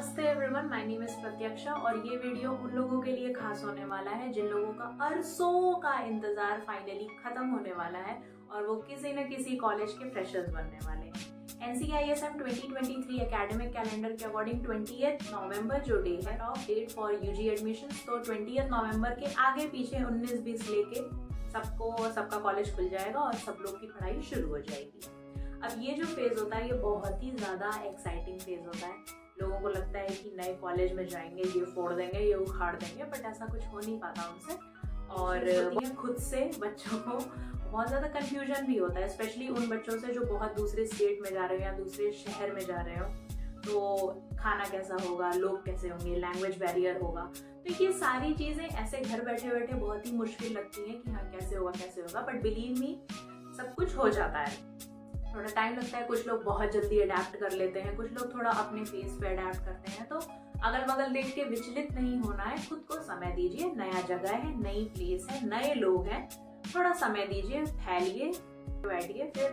नमस्ते everyone, my name is प्रत्यक्षा और ये वीडियो उन लोगों के लिए खास होने वाला है जिन लोगों का अरसों का इंतजार फाइनली खत्म होने वाला है और वो किसी न किसी कॉलेज के फ्रेशर्स बनने वाले हैं। NCISM 2023 एकेडमिक कैलेंडर के अकॉर्डिंग 20th नवंबर जो डे है of date for UG admission, तो 20th नवंबर के आगे पीछे 19-20 लेके सबका कॉलेज खुल जाएगा और सब लोग की पढ़ाई शुरू हो जाएगी। अब ये जो फेज होता है ये बहुत ही ज़्यादा एक्साइटिंग फेज होता है। लोगों को लगता है कि नए कॉलेज में जाएंगे, ये फोड़ देंगे, ये उखाड़ देंगे, बट ऐसा कुछ हो नहीं पाता उनसे। और खुद से बच्चों को बहुत ज़्यादा कंफ्यूजन भी होता है, स्पेशली उन बच्चों से जो बहुत दूसरे स्टेट में जा रहे हो या दूसरे शहर में जा रहे हो। तो खाना कैसा होगा, लोग कैसे होंगे, लैंग्वेज बैरियर होगा, तो ये सारी चीज़ें ऐसे घर बैठे बैठे बहुत ही मुश्किल लगती हैं कि हाँ कैसे होगा, बट बिलीव मी सब कुछ हो जाता है। थोड़ा टाइम लगता है, कुछ लोग बहुत जल्दी अडेप्ट कर लेते हैं, कुछ लोग थोड़ा अपने फेस पे अडेप्ट करते हैं। तो अगल बगल देख के विचलित नहीं होना है, खुद को समय दीजिए। नया जगह है, नई प्लेस है, नए लोग हैं, थोड़ा समय दीजिए, फैलिए, बैठिए, फिर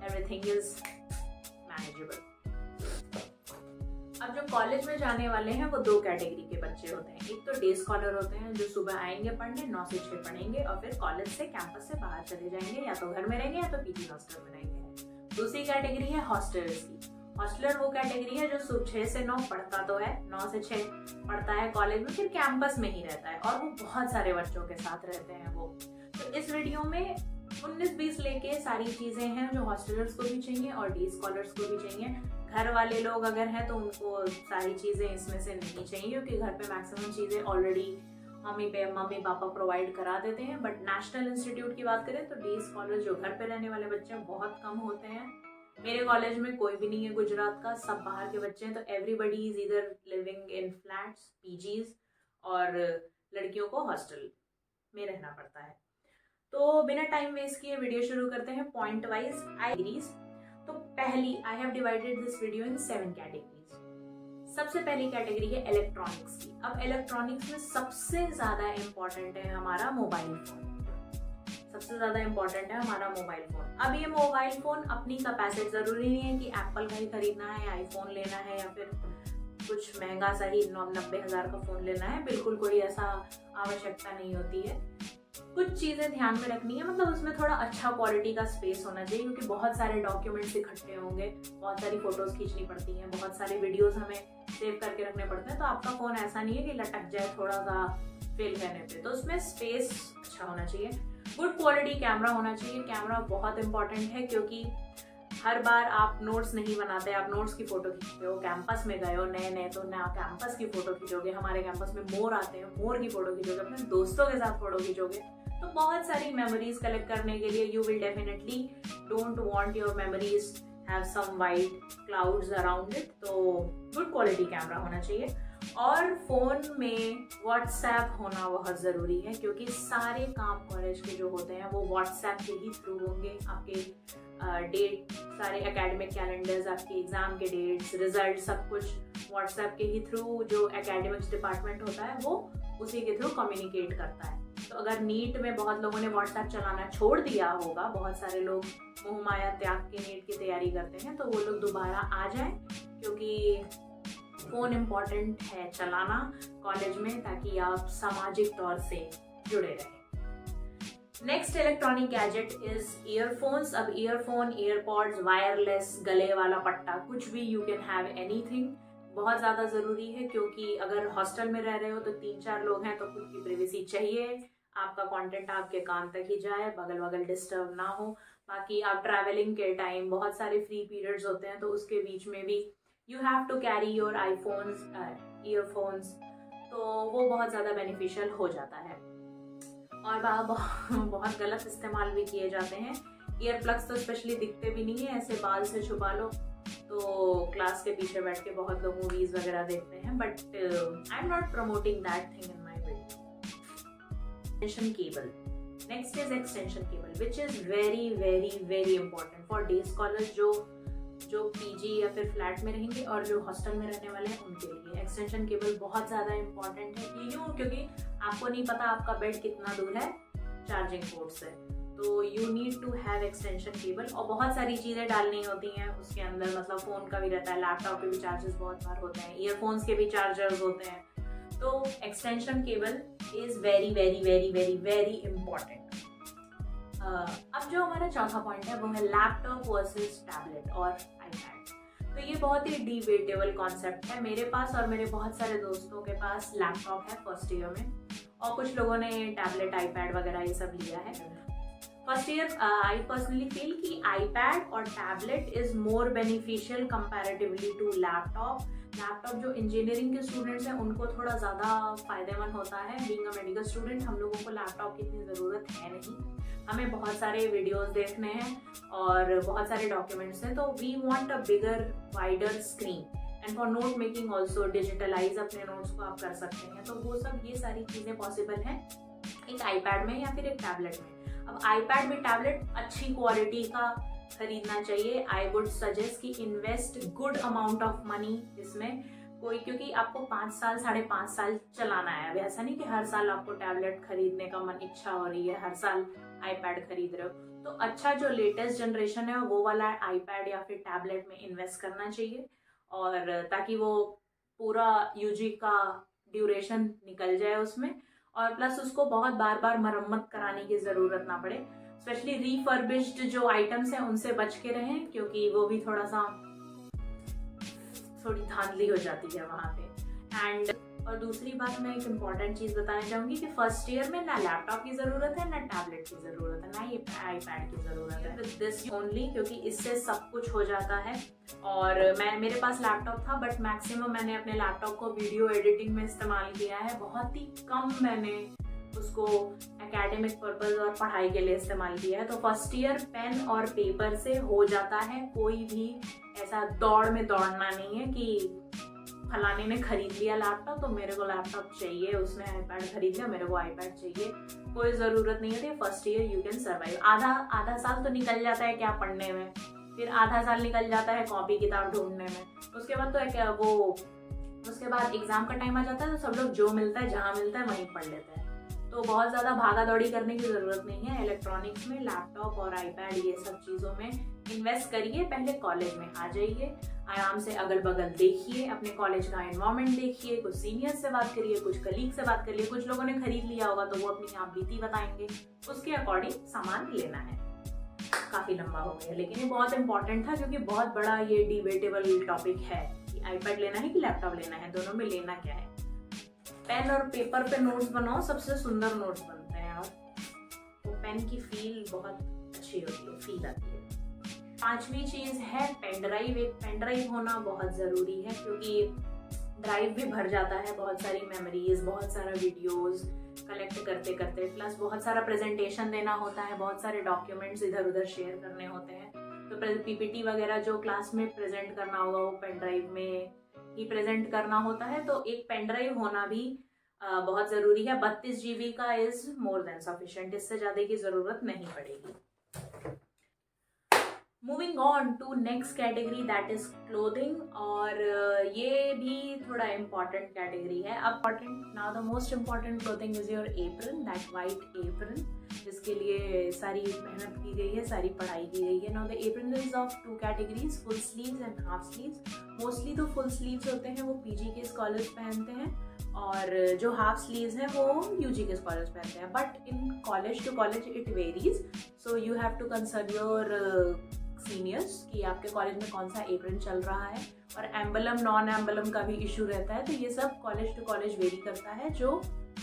एवरीथिंग इज मैनेजेबल। अब जो कॉलेज में जाने वाले हैं वो दो कैटेगरी के बच्चे होते हैं। एक तो डे स्कॉलर होते हैं जो सुबह आएंगे पढ़ने, 9 से 6 पढ़ेंगे और फिर कॉलेज से कैंपस से बाहर चले जाएंगे, या तो घर में रहेंगे या तो पीजी हॉस्टल में रहेंगे। दूसरी कैटेगरी है हॉस्टलर्स की। हॉस्टलर वो कैटेगरी है जो सुबह 6 से 9 पढ़ता तो है, 9 से 6 पढ़ता है कॉलेज में, फिर कैंपस में ही रहता है और वो बहुत सारे बच्चों के साथ रहते हैं वो। तो इस वीडियो में 19-20 लेके सारी चीजें हैं जो हॉस्टलर्स को भी चाहिए और डे स्कॉलर्स को भी चाहिए। घर वाले लोग अगर हैं तो उनको सारी चीजें इसमें से नहीं चाहिए, क्योंकि घर पे मैक्सिमम चीजें ऑलरेडी मम्मी पापा प्रोवाइड करा देते हैं। बट नेशनल इंस्टीट्यूट की बात करें तो डे स्कॉलर जो घर पे रहने वाले बच्चे हैं बहुत कम होते हैं। मेरे कॉलेज में कोई भी नहीं है गुजरात का, सब बाहर के बच्चे हैं। तो एवरीबडी इज इधर लिविंग इन फ्लैट्स, पीजीज, और लड़कियों को हॉस्टल में रहना पड़ता है। तो बिना टाइम वेस्ट किए वीडियो शुरू करते हैं पॉइंट वाइज कैटेगरीज। तो पहली, I have divided this video in 7 categories. सबसे पहली कैटेगरी है इलेक्ट्रॉनिक्स की। अब इलेक्ट्रॉनिक्स में सबसे ज्यादा इंपॉर्टेंट है हमारा मोबाइल फोन। सबसे ज्यादा इंपॉर्टेंट है हमारा मोबाइल फोन। अब ये मोबाइल फोन अपनी कैपेसिटी, जरूरी नहीं है कि एप्पल का ही खरीदना है, आईफोन लेना है या फिर कुछ महंगा सा ही 90,000 का फोन लेना है, बिल्कुल कोई ऐसा आवश्यकता नहीं होती है। कुछ चीजें ध्यान में रखनी है, मतलब उसमें थोड़ा अच्छा क्वालिटी का स्पेस होना चाहिए, क्योंकि बहुत सारे डॉक्यूमेंट्स इकट्ठे होंगे, बहुत सारी फोटोज खींचनी पड़ती हैं, बहुत सारे वीडियोस हमें सेव करके रखने पड़ते हैं। तो आपका फोन ऐसा नहीं है कि लटक जाए थोड़ा सा फेल करने पे, तो उसमें स्पेस अच्छा होना चाहिए। गुड क्वालिटी कैमरा होना चाहिए। कैमरा बहुत इंपॉर्टेंट है, क्योंकि हर बार आप नोट्स नहीं बनाते, आप नोट्स की फोटो खींचते हो। कैंपस में गए हो नए तो ना कैंपस की फोटो खींचोगे, हमारे कैंपस में मोर आते हैं, मोर की फोटो खींचोगे, अपने दोस्तों के साथ फोटो खींचोगे। तो बहुत सारी मेमोरीज कलेक्ट करने के लिए you will definitely don't want your memories have some white clouds around it. तो गुड क्वालिटी कैमरा होना चाहिए। और फोन में व्हाट्सएप होना बहुत जरूरी है, क्योंकि सारे काम कॉलेज के जो होते हैं वो व्हाट्सएप के ही थ्रू होंगे। आपके डेट, सारे एकेडमिक कैलेंडर्स, आपके एग्जाम के डेट्स, रिजल्ट, सब कुछ व्हाट्सएप के ही थ्रू जो एकेडमिक्स डिपार्टमेंट होता है वो उसी के थ्रू कम्युनिकेट करता है। तो अगर नीट में बहुत लोगों ने व्हाट्सएप चलाना छोड़ दिया होगा, बहुत सारे लोग मोह माया त्याग के नीट की तैयारी करते हैं, तो वो लोग दोबारा आ जाएं, क्योंकि फोन इम्पोर्टेंट है चलाना कॉलेज में, ताकि आप सामाजिक तौर से जुड़े रहें। Next electronic gadget is earphones. अब ईयरफोन, ईयरपॉड्स, वायरलेस, गले वाला पट्टा, कुछ भी, यू कैन हैव एनीथिंग, बहुत ज्यादा जरूरी है। क्योंकि अगर हॉस्टल में रह रहे हो तो 3-4 लोग हैं, तो खुद की प्राइवेसी चाहिए, आपका कंटेंट आपके कान तक ही जाए, बगल बगल डिस्टर्ब ना हो। बाकी आप ट्रैवलिंग के टाइम बहुत सारे फ्री पीरियड्स होते हैं, तो उसके बीच में भी you have to carry your iPhones, earphones, तो वो बहुत ज़्यादा बेनिफिशियल हो जाता है। और बहुत गलत इस्तेमाल भी किए जाते हैं। ईयर प्लग्स तो स्पेशली दिखते भी नहीं है, ऐसे बाल से छुपा लो, तो क्लास के पीछे बैठ के बहुत लोग मूवीज वगैरह देखते हैं, but I am not promoting that thing in my video. Extension cable. Next is extension cable, which is very very very important for day scholars जो पीजी या फिर फ्लैट में रहेंगे और जो हॉस्टल में रहने वाले हैं उनके लिए एक्सटेंशन केबल बहुत ज़्यादा इंपॉर्टेंट है। क्यों? क्योंकि आपको नहीं पता आपका बेड कितना दूर है चार्जिंग पोर्ट से। तो you need to have extension cable, और बहुत सारी चीज़ें डालनी होती हैं उसके अंदर, मतलब फ़ोन का भी रहता है, लैपटॉप के भी चार्जर्स बहुत बार होते हैं, ईयरफोन्स के भी चार्जर्स होते हैं, तो extension cable is very very very very very important. अब जो हमारा चौथा पॉइंट है वो है लैपटॉप वर्सेस टैबलेट और आईपैड। तो ये बहुत ही डिबेटेबल कॉन्सेप्ट है। मेरे पास और मेरे बहुत सारे दोस्तों के पास लैपटॉप है फर्स्ट ईयर में, और कुछ लोगों ने टैबलेट आईपैड वगैरह ये सब लिया है। First year I personally feel कि आईपैड और tablet is more beneficial comparatively to laptop. Laptop जो इंजीनियरिंग के स्टूडेंट्स हैं उनको थोड़ा ज़्यादा फायदेमंद होता है। बीइंग अ मेडिकल स्टूडेंट हम लोगों को लैपटॉप की इतनी ज़रूरत है नहीं, हमें बहुत सारे वीडियोस देखने हैं और बहुत सारे डॉक्यूमेंट्स हैं, तो we want a bigger wider screen and for note making also digitalize अपने नोट्स को आप कर सकते हैं। तो वो सब ये सारी चीज़ें पॉसिबल हैं एक आईपैड में या फिर एक टैबलेट में। अब आईपैड में टैबलेट अच्छी क्वालिटी का खरीदना चाहिए। आई वुड सजेस्ट कि invest good amount of money इसमें कोई, क्योंकि आपको 5 साल 5.5 साल चलाना है। अब ऐसा नहीं कि हर साल आपको टैबलेट खरीदने का मन इच्छा हो रही है, हर साल आईपैड खरीद रहे हो। तो अच्छा जो लेटेस्ट जनरेशन है वो वाला आईपैड या फिर टैबलेट में इन्वेस्ट करना चाहिए, और ताकि वो पूरा यूजी का ड्यूरेशन निकल जाए उसमें, और प्लस उसको बहुत बार बार मरम्मत कराने की ज़रूरत ना पड़े। स्पेशली रिफर्बिश्ड जो आइटम्स हैं उनसे बच के रहें, क्योंकि वो भी थोड़ी धांधली हो जाती है वहाँ पे। एंड और दूसरी बात मैं एक इम्पॉर्टेंट चीज़ बताना चाहूँगी कि फर्स्ट ईयर में ना लैपटॉप की ज़रूरत है, ना टैबलेट की ज़रूरत है, ना ये आईपैड की ज़रूरत है। विद दिस ओनली, क्योंकि इससे सब कुछ हो जाता है। और मेरे पास लैपटॉप था, बट मैक्सिमम मैंने अपने लैपटॉप को वीडियो एडिटिंग में इस्तेमाल किया है। बहुत ही कम मैंने उसको एकेडमिक पर्पस और पढ़ाई के लिए इस्तेमाल किया है। तो फर्स्ट ईयर पेन और पेपर से हो जाता है। कोई भी ऐसा दौड़ में दौड़ना नहीं है कि फलाने ने खरीद लिया लैपटॉप तो मेरे को लैपटॉप चाहिए, उसने आईपैड खरीद लिया मेरे को आईपैड चाहिए, कोई ज़रूरत नहीं है। First year you can survive. आधा साल तो निकल जाता है क्या पढ़ने में, फिर आधा साल निकल जाता है कॉपी किताब ढूंढने में, उसके बाद तो उसके बाद एग्जाम का टाइम आ जाता है, तो सब लोग जो मिलता है जहाँ मिलता है वहीं पढ़ लेते हैं। तो बहुत ज़्यादा भागा दौड़ी करने की ज़रूरत नहीं है। इलेक्ट्रॉनिक्स में लैपटॉप और आईपैड ये सब चीज़ों में इन्वेस्ट करिए। पहले कॉलेज में आ जाइए, आराम से अगल बगल देखिए, अपने कॉलेज का एनवायरनमेंट देखिए, कुछ सीनियर से बात करिए, कुछ कलीग से बात करिए। कुछ लोगों ने खरीद लिया होगा तो वो अपनी आप बीती बताएंगे, उसके अकॉर्डिंग सामान लेना है। काफ़ी लंबा हो गया, लेकिन ये बहुत इंपॉर्टेंट था क्योंकि बहुत बड़ा ये डिबेटेबल टॉपिक है कि आईपैड लेना है कि लैपटॉप लेना है, दोनों में लेना क्या है। पेन और पेपर पे नोट्स बनाओ, सबसे सुंदर नोट्स बनते हैं, और वो पेन की फील बहुत अच्छी होती है, फील आती है। 5वीं चीज़ है पेन ड्राइव। एक पेन ड्राइव होना बहुत ज़रूरी है, क्योंकि ड्राइव भी भर जाता है, बहुत सारी मेमोरीज, बहुत सारा वीडियोस कलेक्ट करते करते, प्लस बहुत सारा प्रेजेंटेशन देना होता है, बहुत सारे डॉक्यूमेंट्स इधर उधर शेयर करने होते हैं। तो पीपीटी वगैरह जो क्लास में प्रेजेंट करना होगा वो पेन ड्राइव में ही प्रेजेंट करना होता है। तो एक पेन ड्राइव होना भी बहुत ज़रूरी है। 32 GB का इज़ मोर देन सफिशिएंट, इससे ज़्यादा की ज़रूरत नहीं पड़ेगी। Moving on to next category that is clothing, और ये भी थोड़ा इम्पॉर्टेंट कैटेगरी है। अब now the most important clothing is your apron, that white apron, जिसके लिए सारी मेहनत की गई है, सारी पढ़ाई की गई है। Now the apron is of 2 categories, full sleeves and half sleeves. Mostly तो फुल स्लीव्स होते हैं वो पीजी के स्कॉलर्स पहनते हैं, और जो हाफ स्लीव्स हैं वो यूजी के स्कॉलर्स पहनते हैं। But in college to college it varies, so you have to consult your seniors कि आपके कॉलेज में कौन सा एप्रन चल रहा है, और एम्बलम नॉन एम्बलम का भी इशू रहता है। तो ये सब कॉलेज टू कॉलेज वेरी करता है, जो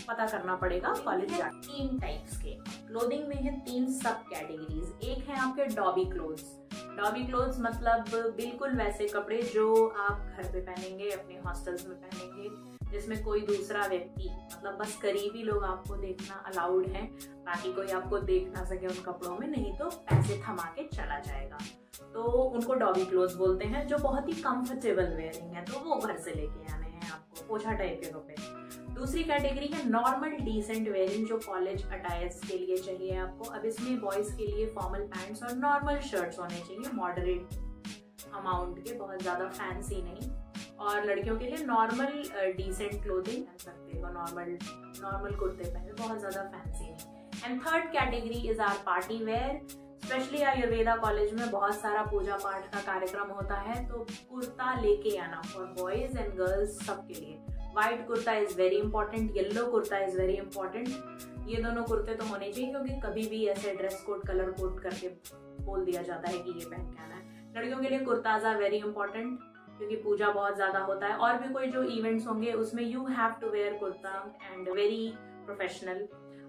पता करना पड़ेगा कॉलेज जा। 3 टाइप्स के क्लोथिंग में है, 3 सब कैटेगरीज। एक है आपके डॉबी क्लोथ्स। डॉबी क्लोथ्स मतलब बिल्कुल वैसे कपड़े जो आप घर पे पहनेंगे, अपने हॉस्टल्स में पहनेंगे, जिसमें कोई दूसरा व्यक्ति, मतलब बस करीबी लोग आपको देखना अलाउड है, बाकी कोई आपको देख ना सके उन कपड़ों में, नहीं तो पैसे थमा के चला जाएगा। तो उनको डॉबी क्लोथ्स बोलते हैं, जो बहुत ही कंफर्टेबल वेयरिंग है, तो वो घर से लेके आने हैं आपको, पोछा टाइप के कपड़े। दूसरी कैटेगरी है नॉर्मल डिसेंट वेयरिंग, जो कॉलेज अटायर्स के लिए चाहिए आपको। अब इसमें बॉयज़ के लिए फॉर्मल पैंट्स और नॉर्मल शर्ट्स होने चाहिए, मॉडरेट अमाउंट के, बहुत ज़्यादा फैंसी नहीं। और लड़कियों के लिए नॉर्मल डिसेंट क्लोथिंग पहन सकते हो, नॉर्मल कुर्ते पहने, बहुत ज़्यादा फैंसी नहीं। And third category is our party wear. Specially Ayurveda college में बहुत सारा पूजा पाठ का कार्यक्रम होता है, तो कुर्ता लेके आना फॉर बॉयज एंड गर्ल्स सबके लिए। White kurta is very important, yellow kurta is very important. ये दोनों कुर्ते तो होने चाहिए, क्योंकि कभी भी ऐसे ड्रेस कोड कलर कोड करके बोल दिया जाता है कि ये पहन के आना है। लड़कियों के लिए कुर्ताज आर वेरी इंपॉर्टेंट, क्योंकि पूजा बहुत ज्यादा होता है, और भी कोई जो इवेंट्स होंगे उसमें you have to wear kurta and very professional.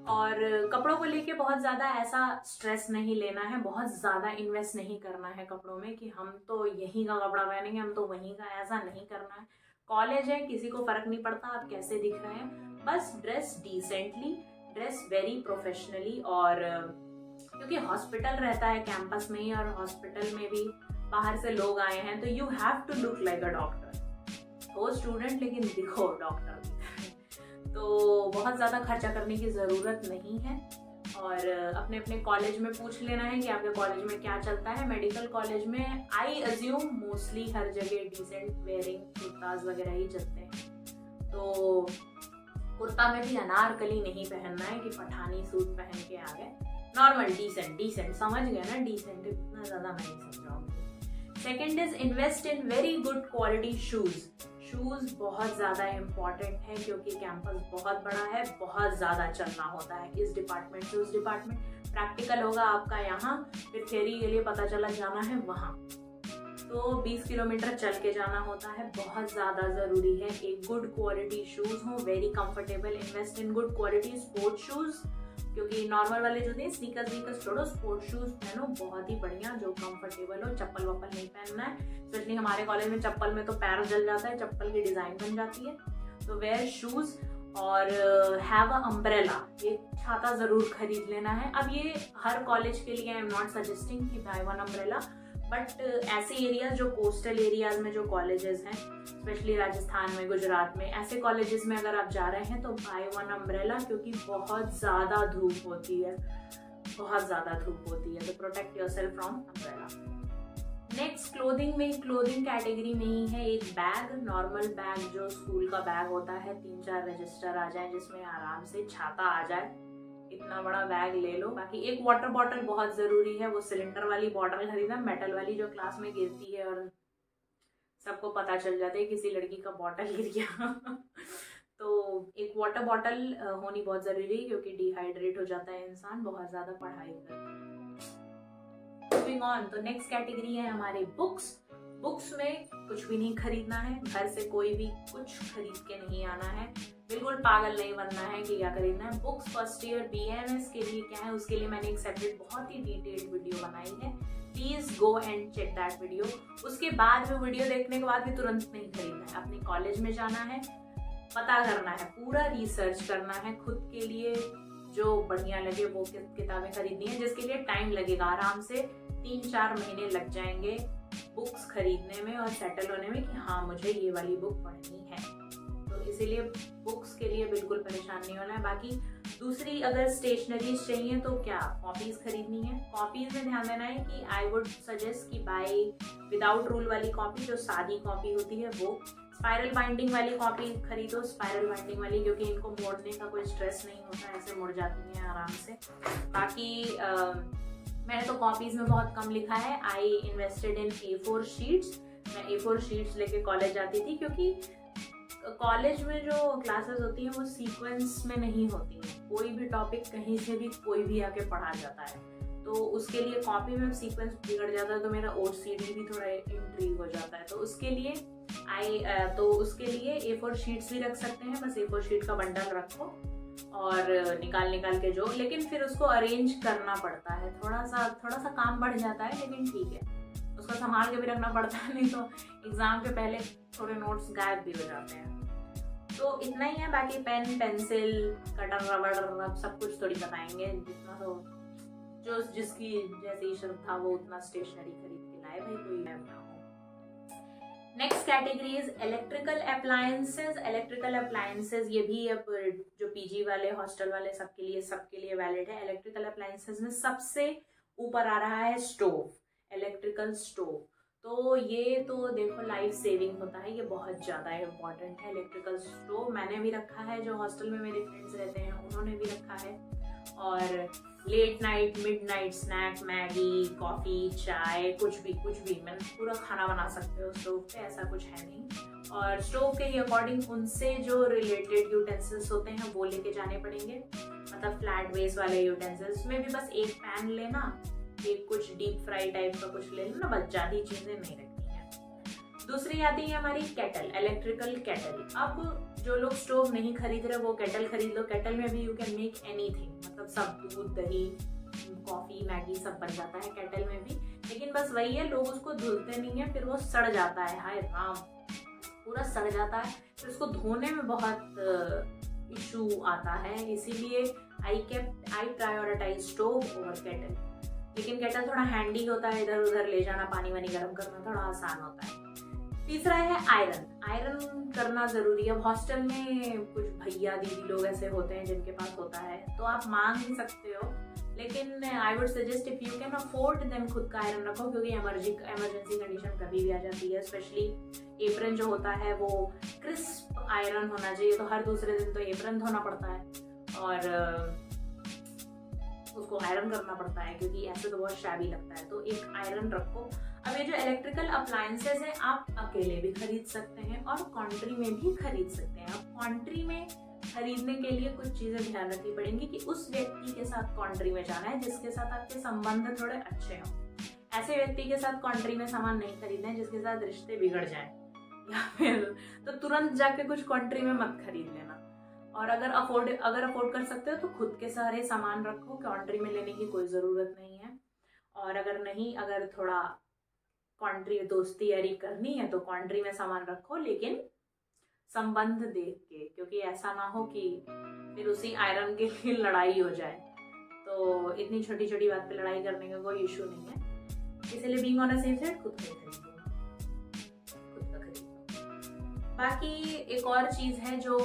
और कपड़ों को लेके बहुत ज्यादा ऐसा स्ट्रेस नहीं लेना है, बहुत ज्यादा इन्वेस्ट नहीं करना है कपड़ों में कि हम तो यहीं का कपड़ा पहनेंगे, हम तो वहीं का, ऐसा नहीं करना है। कॉलेज है, किसी को फर्क नहीं पड़ता आप कैसे दिख रहे हैं, बस dress decently, dress very professionally. और क्योंकि हॉस्पिटल रहता है कैंपस में ही, और हॉस्पिटल में भी बाहर से लोग आए हैं, तो you have to look like a doctor. हो स्टूडेंट लेकिन दिखो डॉक्टर की तरह। तो बहुत ज़्यादा खर्चा करने की ज़रूरत नहीं है, और अपने अपने कॉलेज में पूछ लेना है कि आपके कॉलेज में क्या चलता है। मेडिकल कॉलेज में आई अज्यूम मोस्टली हर जगह डिसेंट वेयरिंग कुर्ताज वगैरह ही चलते हैं। तो कुर्ता में भी अनारकली नहीं पहनना है कि पठानी सूट पहन के आ गए, नॉर्मल डिसेंट समझ गए ना, डिसेंट, इतना ज़्यादा मैं नहीं समझाऊंगी। Second is invest in very good quality shoes. Shoes बहुत ज़्यादा इम्पॉर्टेंट है, क्योंकि कैंपस बहुत बड़ा है, बहुत ज़्यादा चलना होता है इस डिपार्टमेंट से उस डिपार्टमेंट। प्रैक्टिकल होगा आपका यहाँ, फिर थ्योरी के लिए पता चला जाना है वहाँ, तो 20 किलोमीटर चल के जाना होता है। बहुत ज़्यादा ज़रूरी है एक गुड क्वालिटी शूज़ हो, very comfortable. Invest in good quality sport shoes, क्योंकि नॉर्मल वाले जो थे स्नीकर्स छोड़ो, स्पोर्ट शूज पहनो बहुत ही बढ़िया जो कंफर्टेबल हो। चप्पल वप्पल नहीं पहनना है, स्पेशली हमारे कॉलेज में चप्पल में तो पैर जल जाता है, चप्पल की डिजाइन बन जाती है। तो वेयर शूज और हैव अ अम्ब्रेला, ये छाता जरूर खरीद लेना है। अब ये हर कॉलेज के लिए आई एम नॉट सजेस्टिंग कि बाय वन अम्ब्रेला, बट ऐसे एरियाज जो कोस्टल एरियाज में जो कॉलेजेस हैं, स्पेशली राजस्थान में, गुजरात में, ऐसे कॉलेजेस में अगर आप जा रहे हैं तो बाय वन अम्ब्रेला, क्योंकि बहुत ज़्यादा धूप होती है, बहुत ज़्यादा धूप होती है। तो protect yourself from umbrella. Next clothing में, क्लोथिंग कैटेगरी में ही है एक बैग, नॉर्मल बैग जो स्कूल का बैग होता है, 3-4 रजिस्टर आ जाए जिसमें आराम से छाता आ जाए, इतना बड़ा बैग ले लो। बाकी एक वाटर बॉटल बहुत जरूरी है, वो सिलेंडर वाली बॉटल खरीदना, मेटल वाली जो क्लास में गिरती है और सबको पता चल जाता है किसी लड़की का बॉटल गिर गया तो एक वाटर बॉटल होनी बहुत जरूरी है, क्योंकि डिहाइड्रेट हो जाता है इंसान बहुत ज्यादा पढ़ाई करके। मूविंग ऑन, तो नेक्स्ट कैटेगरी है हमारे बुक्स। बुक्स में कुछ भी नहीं खरीदना है, घर से कोई भी कुछ खरीद के नहीं आना है, बिल्कुल पागल नहीं बनना है कि क्या खरीदना है। बुक्स फर्स्ट ईयर BAMS के लिए क्या है, उसके लिए मैंने एक सेपरेट बहुत ही डिटेल्ड वीडियो बनाई है, please go and check that video. उसके बाद में वीडियो देखने के बाद भी तुरंत नहीं खरीदना है, अपने कॉलेज में जाना है, पता करना है, पूरा रिसर्च करना है, खुद के लिए जो बढ़िया लगे वो किताबें खरीदनी है, जिसके लिए टाइम लगेगा, आराम से 3-4 महीने लग जाएंगे बुक्स खरीदने में और सेटल होने में कि हाँ मुझे ये वाली बुक पढ़नी है। तो इसीलिए बुक्स के लिए बिल्कुल परेशान नहीं होना है। बाकी दूसरी अगर स्टेशनरीज चाहिए तो क्या, कॉपीज खरीदनी है। कॉपीज में ध्यान देना है कि आई वुड सजेस्ट कि बाय विदाउट रूल वाली कॉपी, जो सादी कॉपी होती है वो। स्पाइरल बाइंडिंग वाली कॉपी खरीदो, स्पाइरल बाइंडिंग वाली, क्योंकि इनको मोड़ने का कोई स्ट्रेस नहीं होता, ऐसे मुड़ जाती हैं आराम से। बाकी मैंने तो कॉपीज में बहुत कम लिखा है, I invested in A4 sheets. मैं A4 शीट्स लेके कॉलेज जाती थी, क्योंकि कॉलेज में जो क्लासेस होती हैं वो सीक्वेंस में नहीं होती हैं, कोई भी टॉपिक कहीं से भी कोई भी आके पढ़ा जाता है, तो उसके लिए कॉपी में सीक्वेंस बिगड़ जाता है, तो मेरा OCD भी थोड़ा इंट्रीग हो जाता है। तो उसके लिए उसके लिए A4 शीट्स भी रख सकते हैं, बस A4 शीट का बंडल रखो और निकाल के जो, लेकिन फिर उसको अरेंज करना पड़ता है, थोड़ा सा काम बढ़ जाता है, लेकिन ठीक है, उसको संभाल के भी रखना पड़ता है, नहीं तो एग्जाम के पहले थोड़े नोट्स गायब भी हो जाते हैं। तो इतना ही है, बाकी पेन, पेंसिल, कटर, रबड़, सब कुछ थोड़ी बताएंगे, जितना तो जो जिसकी जैसी श्रद्धा वो उतना स्टेशनरी खरीद के लाए, भाई कोई ना हो। Next category is electrical appliances. Electrical appliances ये भी अब जो PG वाले, हॉस्टल वाले, सबके लिए वैलिड है। इलेक्ट्रिकल अप्लायंसेज में सबसे ऊपर आ रहा है स्टोव, इलेक्ट्रिकल स्टोव। तो ये तो देखो लाइफ सेविंग होता है, ये बहुत ज़्यादा इम्पॉर्टेंट है इलेक्ट्रिकल स्टोव। मैंने भी रखा है, जो हॉस्टल में मेरे फ्रेंड्स रहते हैं उन्होंने भी रखा है, और late night mid night snack, Maggi, coffee, चाय, कुछ भी मैंने पूरा खाना बना सकते हो स्टोव पे, ऐसा कुछ है नहीं। और स्टोव के ही अकॉर्डिंग उनसे जो रिलेटेड यूटेंसिल्स होते हैं वो लेके जाने पड़ेंगे, मतलब फ्लैट बेस वाले यूटेंसिल्स में भी बस एक पैन लेना, एक कुछ डीप फ्राई टाइप का कुछ ले लेना, बस ज़्यादा चीज़ें नहीं रखनी है। दूसरी आती है हमारी केटल, इलेक्ट्रिकल केटल। अब जो लोग स्टोव नहीं खरीद रहे वो केटल खरीद लो। केटल में भी यू कैन मेक एनीथिंग, मतलब सब, दूध, दही, कॉफी, मैगी सब बन जाता है केटल में भी। लेकिन बस वही है, लोग उसको धुलते नहीं है, फिर वो सड़ जाता है, हाय राम, पूरा सड़ जाता है, फिर उसको धोने में बहुत इशू आता है। इसीलिए आई प्रायोरिटाइज स्टोव ओवर केटल। लेकिन केटल थोड़ा हैंडी होता है, इधर उधर ले जाना, पानी वानी गर्म करना थोड़ा आसान होता है। तीसरा है आयरन। आयरन करना जरूरी है। हॉस्टल में कुछ भैया दीदी लोग ऐसे होते हैं जिनके पास होता है, तो आप मांग ही सकते हो, लेकिन I would suggest if you can afford then खुद का आयरन रखो, क्योंकि इमरजेंसी कंडीशन कभी भी आ जाती है। स्पेशली एप्रन जो होता है वो क्रिस्प आयरन होना चाहिए, तो हर दूसरे दिन तो एप्रन धोना पड़ता है और उसको आयरन करना पड़ता है, क्योंकि ऐसे तो बहुत शैबी लगता है, तो एक आयरन रखो। अब ये जो इलेक्ट्रिकल अप्लायंसेस हैं आप अकेले भी खरीद सकते हैं और कॉन्ट्री में भी खरीद सकते हैं। अब कॉन्ट्री में खरीदने के लिए कुछ चीजें ध्यान रखनी पड़ेंगी कि उस व्यक्ति के साथ कॉन्ट्री में जाना है जिसके साथ आपके संबंध थोड़े अच्छे हों। ऐसे व्यक्ति के साथ कॉन्ट्री में सामान नहीं खरीदना है जिसके साथ रिश्ते बिगड़ जाए, या फिर तो तुरंत जाके कुछ कॉन्ट्री में मत खरीद लेना। और अगर अफोर्ड कर सकते हो तो खुद के सारे सामान रखो, कॉन्ट्री में लेने की कोई ज़रूरत नहीं है। और अगर थोड़ा कॉन्ट्री दोस्ती यारी करनी है तो कॉन्ट्री में सामान रखो, लेकिन संबंध देख के, क्योंकि ऐसा ना हो कि फिर उसी आयरन के लिए लड़ाई हो जाए। तो इतनी छोटी छोटी बात पे लड़ाई करने का कोई इशू नहीं है, इसीलिए being on a safe side खुद का खरीदो। बाकी एक और चीज़ है जो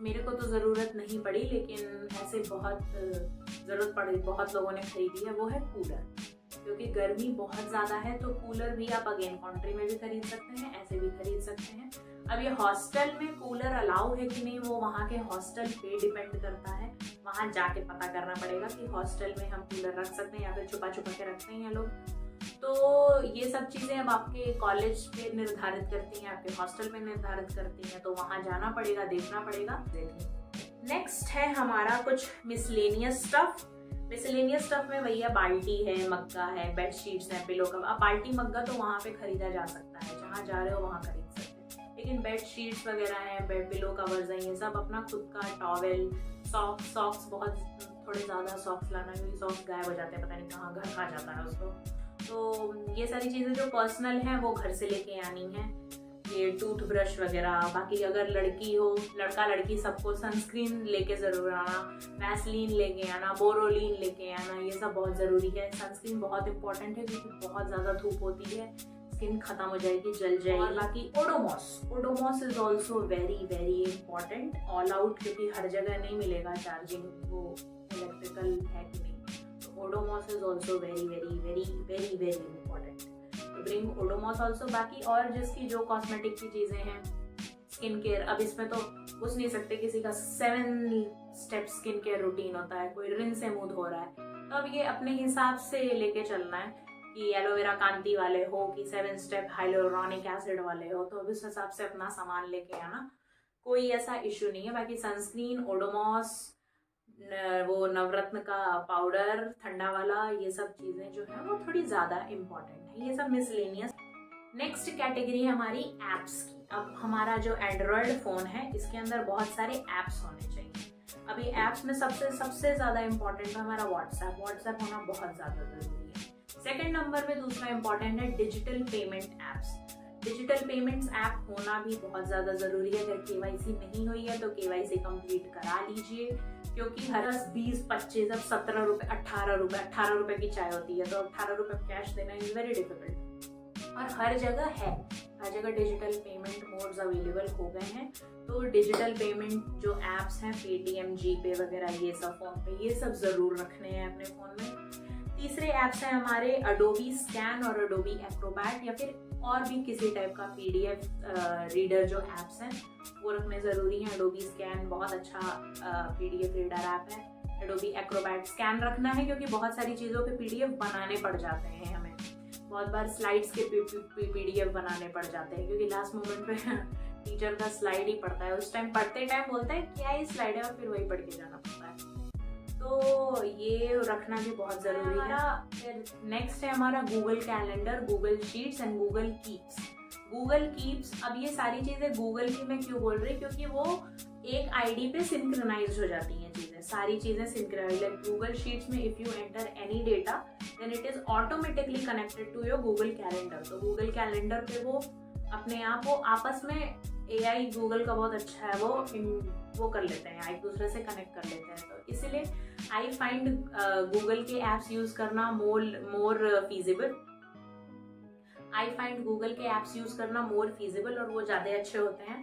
मेरे को तो ज़रूरत नहीं पड़ी, लेकिन ऐसे बहुत ज़रूरत पड़ी, बहुत लोगों ने खरीदी है, वो है कूलर। क्योंकि गर्मी बहुत ज़्यादा है, तो कूलर भी आप अगेन कॉन्ट्री में भी खरीद सकते हैं, ऐसे भी खरीद सकते हैं। अब ये हॉस्टल में कूलर अलाउ है कि नहीं वो वहाँ के हॉस्टल पे डिपेंड करता है, वहाँ जाके पता करना पड़ेगा कि हॉस्टल में हम कूलर रख सकते हैं या फिर छुपा छुपा के रखते हैं लोग। तो ये सब चीज़ें अब आपके कॉलेज पे निर्धारित करती हैं, आपके हॉस्टल में निर्धारित करती हैं, तो वहाँ जाना पड़ेगा, देखना पड़ेगा। नेक्स्ट है हमारा कुछ मिसलेनियस स्टफ। मिसलेनियस स्टफ में भैया बाल्टी है, मग्गा है, बेडशीट्स है, पिलो कवर। अब बाल्टी मग्गा तो वहाँ पे खरीदा जा सकता है, जहाँ जा रहे हो वहाँ खरीद सकते हैं, लेकिन बेडशीट्स वगैरह हैं, पिलो कवर्स हैं, ये सब अपना खुद का, टॉवेल, सॉक्स बहुत थोड़े ज़्यादा सॉक्स लाना, क्योंकि सॉक्स गायब हो जाते हैं, पता नहीं कहाँ घर खा जाता है उसको। तो ये सारी चीज़ें जो पर्सनल हैं वो घर से लेके आनी है, ये टूथब्रश वगैरह। बाकी अगर लड़की हो, लड़का लड़की सबको सनस्क्रीन लेके ज़रूर आना, वैसलीन लेके आना, बोरोलीन लेके आना, ये सब बहुत ज़रूरी है। सनस्क्रीन बहुत इंपॉर्टेंट है क्योंकि बहुत ज़्यादा धूप होती है, स्किन खत्म हो जाएगी, जल जाएगी। और बाकी Odomos is also very very important, all out, क्योंकि हर जगह नहीं मिलेगा चार्जिंग, वो इलेक्ट्रिकल है कि नहीं। Odomos is also very very very very very important to bring Odomos also। बाकी और जिसकी जो कॉस्मेटिक की चीज़ें हैं, स्किन केयर, अब इसमें तो पूछ नहीं सकते, किसी का 7 स्टेप स्किन केयर रूटीन होता है, कोई रिन से मुंह धो रहा है, तो अब ये अपने हिसाब से लेके चलना है कि एलोवेरा कांति वाले हो कि 7 स्टेप हाइलोरोनिक एसिड वाले हो, तो अब इस हिसाब से अपना सामान लेके आना, कोई ऐसा इशू नहीं है। बाकी सनस्क्रीन, ओडोमॉस, वो नवरत्न का पाउडर ठंडा वाला, ये सब चीजें जो है वो थोड़ी ज्यादा इम्पोर्टेंट है, ये सब मिसलेनियस। नेक्स्ट कैटेगरी है हमारी एप्स की। अब हमारा जो एंड्रॉयड फोन है इसके अंदर बहुत सारे एप्स होने चाहिए। अभी एप्स में सबसे ज्यादा इम्पोर्टेंट है हमारा व्हाट्सएप होना बहुत ज्यादा जरूरी है। सेकंड नंबर पे दूसरा इम्पोर्टेंट है digital payment apps. Digital payments app होना भी बहुत ज़्यादा ज़रूरी है। अगर KYC नहीं हुई है तो KYC कंप्लीट करा लीजिए, क्योंकि हर 20, 25, अब 17 रुपये, 18 रुपये की चाय होती है, तो 18 रुपये कैश देना इज़ वेरी डिफिकल्ट। और हर जगह डिजिटल पेमेंट मोड्स अवेलेबल हो गए हैं, तो डिजिटल पेमेंट जो ऐप्स हैं, पेटीएम, जीपे वगैरह, ये सब फ़ोन पे, ये सब ज़रूर रखने हैं अपने फ़ोन में। तीसरे ऐप्स हैं हमारे अडोबी स्कैन और अडोबी एक्रोबैट, या फिर और भी किसी टाइप का PDF रीडर जो ऐप्स हैं वो रखने ज़रूरी हैं। अडोबी स्कैन बहुत अच्छा PDF रीडर ऐप है, एडोबी एक्रोबैट स्कैन रखना है, क्योंकि बहुत सारी चीज़ों के PDF बनाने पड़ जाते हैं हमें। बहुत बार स्लाइड्स के PDF बनाने पड़ जाते हैं, क्योंकि लास्ट मोमेंट पे टीचर का स्लाइड ही पढ़ता है, उस टाइम पढ़ते टाइम बोलता है क्या ये स्लाइड है, और फिर वही पढ़ के जाना पड़ता है। तो ये रखना भी बहुत ज़रूरी है। फिर नेक्स्ट है हमारा Google calendar, Google sheets and Google keeps. Google keeps, अब ये सारी चीज़ें गूगल की मैं क्यों बोल रही, क्योंकि वो एक आईडी पे सिंक्रोनाइज हो जाती हैं चीज़ें, सारी चीज़ें सिंक्रोनाइज। लाइक गूगल शीट्स में if you enter any data then it is automatically connected to your Google calendar. तो गूगल कैलेंडर पे वो अपने आप वो आपस में AI गूगल का बहुत अच्छा है, वो कर लेते हैं, एक दूसरे से कनेक्ट कर लेते हैं। तो इसीलिए आई फाइंड गूगल के ऐप्स यूज करना मोर फीजिबल। आई फाइंड गूगल के ऐप्स यूज करना मोर फीजिबल, और वो ज़्यादा अच्छे होते हैं।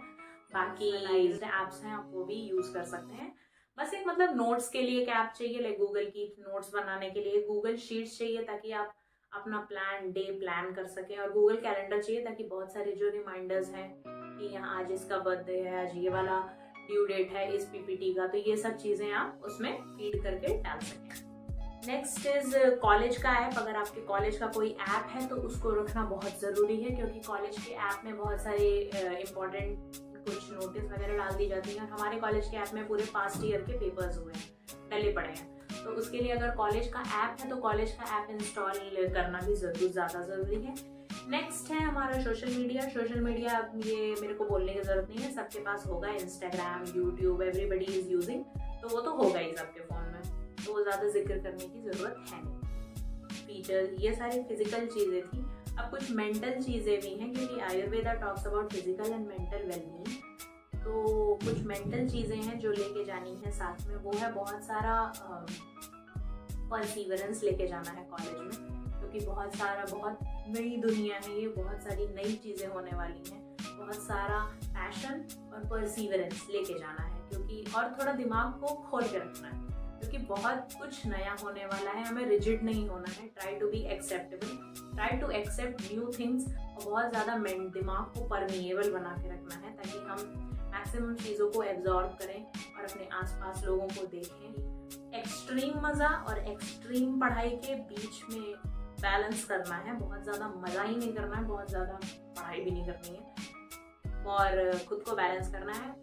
बाकी ऐप्स हैं, आप वो भी यूज कर सकते हैं। बस एक मतलब नोट्स के लिए एक ऐप चाहिए, लाइक गूगल की नोट्स बनाने के लिए गूगल शीट्स चाहिए, ताकि आप अपना डे प्लान कर सकें, और गूगल कैलेंडर चाहिए ताकि बहुत सारे जो रिमाइंडर्स हैं कि यहाँ आज इसका बर्थडे है, आज ये वाला ड्यू डेट है इस PPT का, तो ये सब चीज़ें आप उसमें फीड करके डाल सकें। नेक्स्ट इज कॉलेज का ऐप। अगर आपके कॉलेज का कोई ऐप है तो उसको रखना बहुत ज़रूरी है, क्योंकि कॉलेज के ऐप में बहुत सारे इम्पोर्टेंट कुछ नोटिस वगैरह डाल दी जाती हैं, और हमारे कॉलेज के ऐप में पूरे पास्ट ईयर के पेपर्स हुए हैं, डले पड़े हैं। तो उसके लिए अगर कॉलेज का ऐप है तो कॉलेज का ऐप इंस्टॉल करना भी ज़्यादा ज़रूरी है। नेक्स्ट है हमारा सोशल मीडिया। सोशल मीडिया ये मेरे को बोलने की ज़रूरत नहीं है, सबके पास होगा, Instagram, YouTube, everybody is using, तो वो तो होगा ही सबके फ़ोन में, तो वो ज़्यादा जिक्र करने की ज़रूरत है नहीं। फीचर, ये सारी फिजिकल चीज़ें थी। अब कुछ मेंटल चीज़ें भी हैं, क्योंकि Ayurveda talks about physical and mental wellbeing, तो कुछ मेंटल चीज़ें हैं जो लेके जानी है साथ में। वो है बहुत सारा परसीवरेंस लेके जाना है कॉलेज में, क्योंकि बहुत नई दुनिया है ये, बहुत सारी नई चीज़ें होने वाली हैं, बहुत सारा पैशन और परसीवरेंस लेके जाना है, क्योंकि और थोड़ा दिमाग को खोल के रखना है, क्योंकि बहुत कुछ नया होने वाला है। हमें रिजिड नहीं होना है, try to be acceptable, try to accept new things, और बहुत ज़्यादा दिमाग को परमिएबल बना के रखना है, ताकि हम मैक्सिमम चीज़ों को एब्जॉर्ब करें और अपने आसपास लोगों को देखें। एक्सट्रीम मज़ा और एक्सट्रीम पढ़ाई के बीच में बैलेंस करना है, बहुत ज़्यादा मज़ा ही नहीं करना है, बहुत ज़्यादा पढ़ाई भी नहीं करनी है, और खुद को बैलेंस करना है।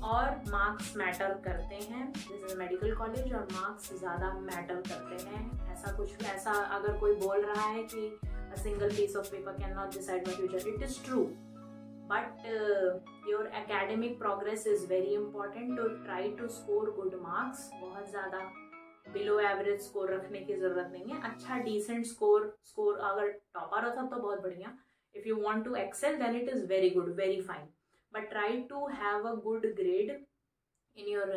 और मार्क्स मैटर करते हैं, दिस इज मेडिकल कॉलेज, और मार्क्स ज़्यादा मैटर करते हैं। ऐसा अगर कोई बोल रहा है कि a single piece of paper can not decide my future, it is true, but your academic progress is very important to try to score good marks। बहुत ज़्यादा बिलो एवरेज स्कोर रखने की ज़रूरत नहीं है, अच्छा डिसेंट स्कोर अगर topper होता तो बहुत बढ़िया। If you want to excel then it is very good, very fine, but try to have a good grade in your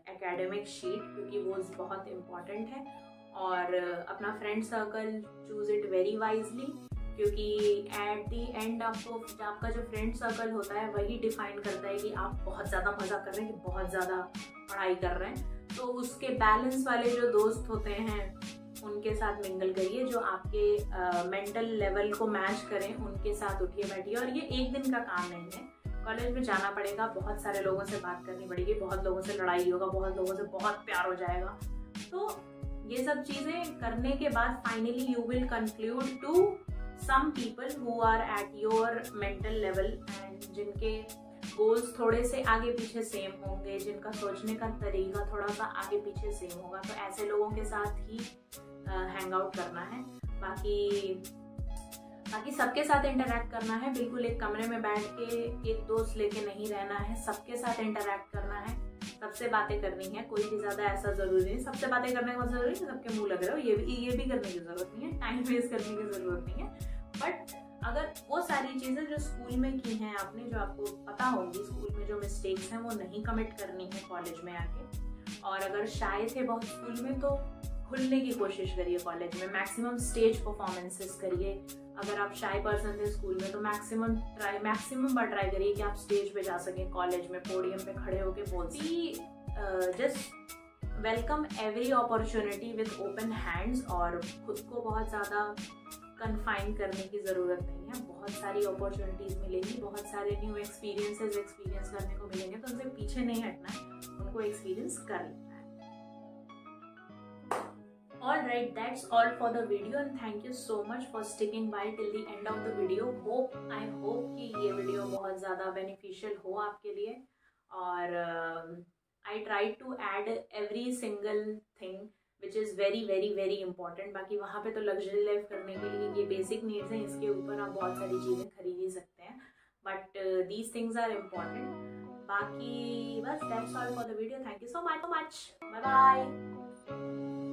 academic sheet, क्योंकि वो बहुत इम्पॉर्टेंट है। और अपना friend circle choose it very wisely, क्योंकि एट दी एंड आपका जो friend circle होता है वही डिफाइन करता है कि आप बहुत ज़्यादा मज़ा कर रहे हैं कि बहुत ज़्यादा पढ़ाई कर रहे हैं। तो उसके बैलेंस वाले जो दोस्त होते हैं उनके साथ मिंगल करिए, जो आपके मेंटल लेवल को मैच करें, उनके साथ उठिए बैठिए। और ये एक दिन का काम नहीं है, कॉलेज में जाना पड़ेगा, बहुत सारे लोगों से बात करनी पड़ेगी, बहुत लोगों से लड़ाई होगा, बहुत लोगों से बहुत प्यार हो जाएगा। तो ये सब चीज़ें करने के बाद finally you will conclude to some people who are at your mental level and जिनके गोल्स थोड़े से आगे पीछे सेम होंगे, जिनका सोचने का तरीका थोड़ा सा आगे पीछे सेम होगा, तो ऐसे लोगों के साथ ही हैंग आउट करना है। बाकी सबके साथ इंटरैक्ट करना है, बिल्कुल एक कमरे में बैठ के एक दोस्त लेके नहीं रहना है, सबके साथ इंटरैक्ट करना है, सबसे बातें करनी है। कोई भी ज़्यादा ऐसा ज़रूरी नहीं, सबसे बातें करने का ज़रूरी है सबके मुंह लग रहे हो, ये भी करने की ज़रूरत नहीं है, टाइम वेस्ट करने की ज़रूरत नहीं है। बट अगर वो सारी चीज़ें जो स्कूल में की हैं आपने, जो आपको पता होगी स्कूल में जो मिस्टेक्स हैं, वो नहीं कमिट करनी है कॉलेज में आके। और अगर शाय थे बहुत स्कूल में तो खुलने की कोशिश करिए कॉलेज में, मैक्सिमम स्टेज परफॉर्मेंसेस करिए। अगर आप शाय पर्सन थे स्कूल में तो मैक्सिमम बार ट्राई करिए कि आप स्टेज पे जा सकें, कॉलेज में पोडियम पे खड़े होके बोल। Just welcome every opportunity with open hands, और खुद को बहुत ज़्यादा कन्फाइन करने की ज़रूरत नहीं है। बहुत सारी अपॉर्चुनिटीज़ मिलेंगी, बहुत सारे न्यू एक्सपीरियंस करने को मिलेंगे, तो उनसे पीछे नहीं हटना है, उनको एक्सपीरियंस कर लेना है। Alright, that's all for the video and thank you so much for sticking by till the end of the video. I hope कि ये वीडियो बहुत ज़्यादा beneficial हो आपके लिए और I tried to add every single thing which is very very very important. बाकी वहाँ पे तो luxury life करने के लिए ये basic needs हैं, इसके ऊपर आप बहुत सारी चीज़ें खरीद ही सकते हैं, but these things are important. बाकी बस that's all for the video. Thank you so much. Bye bye.